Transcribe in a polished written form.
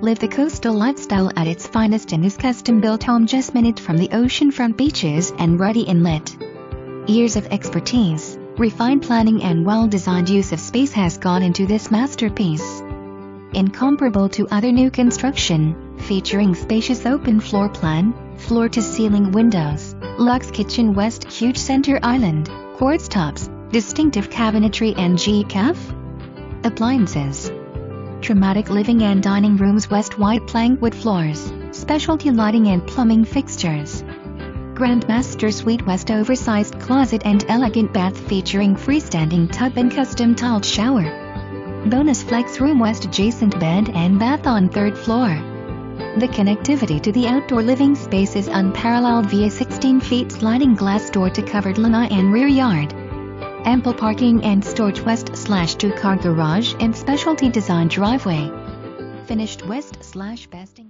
Live the coastal lifestyle at its finest in this custom-built home just minutes from the oceanfront beaches and Rudee Inlet. Years of expertise, refined planning and well-designed use of space has gone into this masterpiece. Incomparable to other new construction, featuring spacious open floor plan, floor-to-ceiling windows, Lux Kitchen West huge center island, quartz tops, distinctive cabinetry and GE CafÃ Appliances. Dramatic living and dining rooms West white plank wood floors, specialty lighting and plumbing fixtures. Grand Master Suite West oversized closet and elegant bath featuring freestanding tub and custom tiled shower. Bonus flex room West adjacent bed and bath on third floor. The connectivity to the outdoor living space is unparalleled via 16 feet sliding glass door to covered lanai and rear yard. Ample parking and storage West/2-car garage and specialty design driveway. Finished West/besting